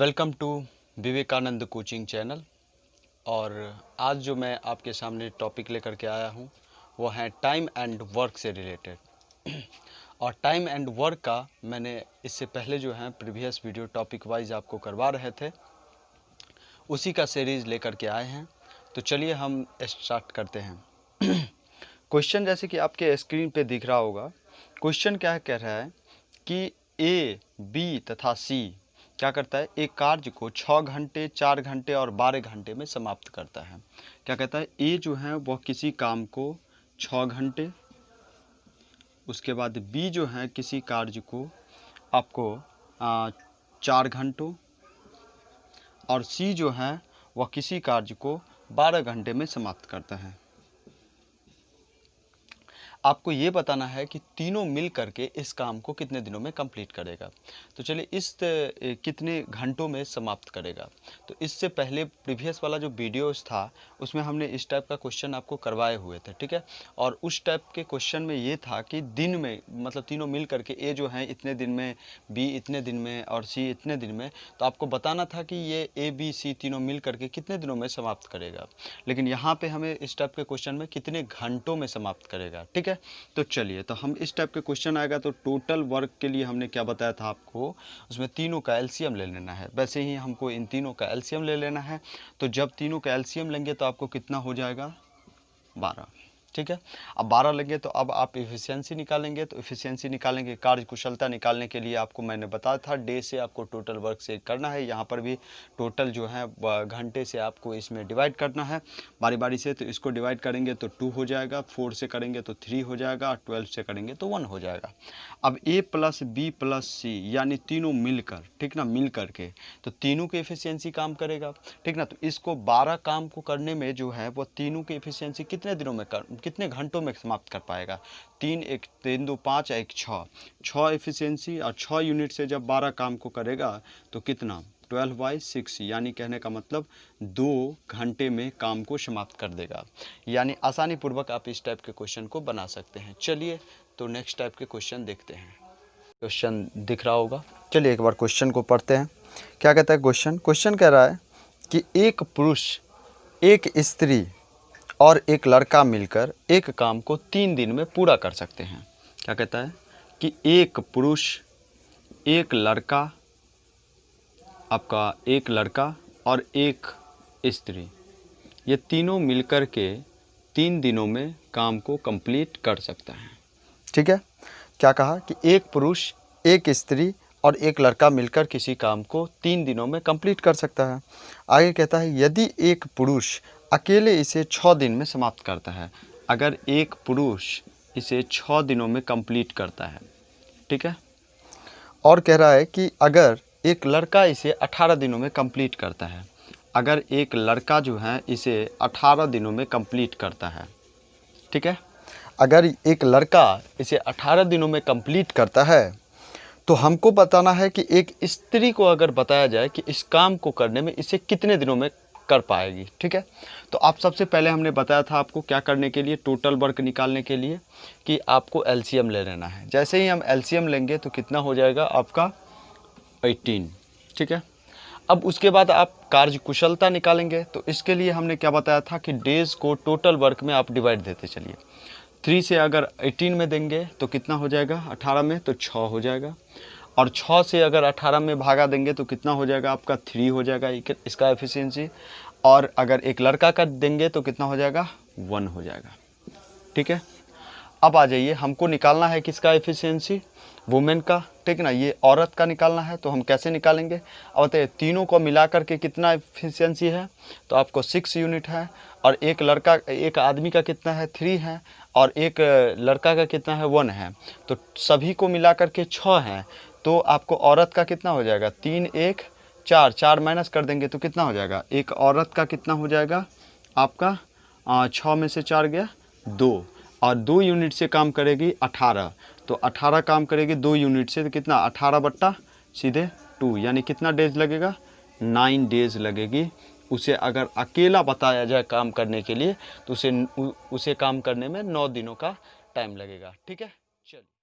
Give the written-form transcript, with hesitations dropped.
Welcome to Vivekananda coaching channel. और आज जो मैं आपके सामने टॉपिक लेकर के आया हूँ वो है टाइम एंड वर्क से रिलेटेड। और टाइम एंड वर्क का मैंने इससे पहले जो है प्रीवियस वीडियो टॉपिक वाइज आपको करवा रहे थे, उसी का सीरीज़ लेकर के आए हैं। तो चलिए हम स्टार्ट करते हैं। क्वेश्चन जैसे कि आपके स्क्रीन पे दिख रहा होगा, क्वेश्चन क्या कह रहा है कि ए, बी तथा सी क्या करता है, एक कार्य को 6 घंटे, 4 घंटे और 12 घंटे में समाप्त करता है। क्या कहता है, ए जो है वह किसी काम को 6 घंटे, उसके बाद बी जो है किसी कार्य को आपको 4 घंटों, और सी जो है वह किसी कार्य को 12 घंटे में समाप्त करता है। आपको ये बताना है कि तीनों मिल करके इस काम को कितने दिनों में कंप्लीट करेगा। तो चलिए इस कितने घंटों में समाप्त करेगा। तो इससे पहले प्रीवियस वाला जो वीडियोस था उसमें हमने इस टाइप का क्वेश्चन आपको करवाए हुए थे, ठीक है। और उस टाइप के क्वेश्चन में ये था कि दिन में, मतलब तीनों मिल करके ए जो है इतने दिन में, बी इतने दिन में और सी इतने दिन में, तो आपको बताना था कि ये ए बी सी तीनों मिल करके कितने दिनों में समाप्त करेगा। लेकिन यहाँ पे हमें इस टाइप के क्वेश्चन में कितने घंटों में समाप्त करेगा, ठीक है। तो चलिए, तो हम इस टाइप के क्वेश्चन आएगा तो टोटल वर्क के लिए हमने क्या बताया था आपको, उसमें तीनों का एलसीएम ले लेना है। वैसे ही हमको इन तीनों का एलसीएम ले लेना है। तो जब तीनों का एलसीएम लेंगे तो आपको कितना हो जाएगा, 12, ठीक है। अब 12 लेंगे तो अब आप एफिशिएंसी निकालेंगे। तो एफिशिएंसी निकालेंगे, कार्य कुशलता निकालने के लिए आपको मैंने बताया था डे से आपको टोटल वर्क से करना है। यहाँ पर भी टोटल जो है घंटे से आपको इसमें डिवाइड करना है बारी बारी से। तो इसको डिवाइड करेंगे तो 2 हो जाएगा, 4 से करेंगे तो 3 हो जाएगा, और 12 से करेंगे तो 1 हो जाएगा। अब ए प्लस बी प्लस सी यानी तीनों मिलकर, ठीक ना, मिल करके तो तीनों की एफिशिएंसी काम करेगा, ठीक ना। तो इसको 12 काम को करने में जो है वो तीनों की एफिशिएंसी कितने दिनों में कितने घंटों में समाप्त कर पाएगा। 3 1 3 2 5 1 6 एफिशिएंसी, और 6 यूनिट से जब 12 काम को करेगा तो कितना, 12/6, यानी कहने का मतलब 2 घंटे में काम को समाप्त कर देगा। यानी आसानी पूर्वक आप इस टाइप के क्वेश्चन को बना सकते हैं। चलिए तो नेक्स्ट टाइप के क्वेश्चन देखते हैं। क्वेश्चन दिख रहा होगा, चलिए एक बार क्वेश्चन को पढ़ते हैं। क्या कहता है क्वेश्चन कह रहा है कि एक पुरुष, एक स्त्री और एक लड़का मिलकर एक काम को 3 दिन में पूरा कर सकते हैं। क्या कहता है कि एक पुरुष, एक लड़का, आपका एक लड़का और एक स्त्री, ये तीनों मिलकर के 3 दिनों में काम को कंप्लीट कर सकता है, ठीक है। क्या कहा कि एक पुरुष, एक स्त्री और एक लड़का मिलकर किसी काम को 3 दिनों में कंप्लीट कर सकता है। आगे कहता है यदि एक पुरुष अकेले इसे 6 दिन में समाप्त करता है। अगर एक पुरुष इसे 6 दिनों में कंप्लीट करता है, ठीक है। और कह रहा है कि अगर एक लड़का इसे 18 दिनों में कंप्लीट करता है, अगर एक लड़का जो है इसे 18 दिनों में कंप्लीट करता है, ठीक है। अगर एक लड़का इसे 18 दिनों में कंप्लीट करता है तो हमको बताना है कि एक स्त्री को अगर बताया जाए कि इस काम को करने में इसे कितने दिनों में कर पाएगी, ठीक है। तो आप सबसे पहले हमने बताया था आपको क्या करने के लिए, टोटल वर्क निकालने के लिए, कि आपको एलसीएम ले लेना है। जैसे ही हम एलसीएम लेंगे तो कितना हो जाएगा आपका 18, ठीक है। अब उसके बाद आप कार्य कुशलता निकालेंगे। तो इसके लिए हमने क्या बताया था कि डेज को टोटल वर्क में आप डिवाइड देते चलिए। 3 से अगर 18 में देंगे तो कितना हो जाएगा, 18 में तो 6 हो जाएगा, और 6 से अगर 18 में भागा देंगे तो कितना हो जाएगा आपका 3 हो जाएगा इसका एफिशिएंसी। और अगर एक लड़का का देंगे तो कितना हो जाएगा, 1 हो जाएगा, ठीक है। अब आ जाइए, हमको निकालना है किसका एफिशिएंसी, वुमेन का, ठीक ना। ये औरत का निकालना है। तो हम कैसे निकालेंगे, अब बताइए तीनों को मिला करके कितना एफिशिएंसी है, तो आपको 6 यूनिट है। और एक लड़का, एक आदमी का कितना है, 3 है, और एक लड़का का कितना है, 1 है। तो सभी को मिला करके 6 हैं। तो आपको औरत का कितना हो जाएगा, 3 1 4, 4 माइनस कर देंगे तो कितना हो जाएगा, एक औरत का कितना हो जाएगा आपका 6 में से 4 गया 2, और 2 यूनिट से काम करेगी 18। तो 18 काम करेगी 2 यूनिट से, तो कितना 18 बट्टा सीधे 2, यानी कितना डेज लगेगा, 9 डेज लगेगी। उसे अगर अकेला बताया जाए काम करने के लिए तो उसे काम करने में 9 दिनों का टाइम लगेगा, ठीक है। चलिए।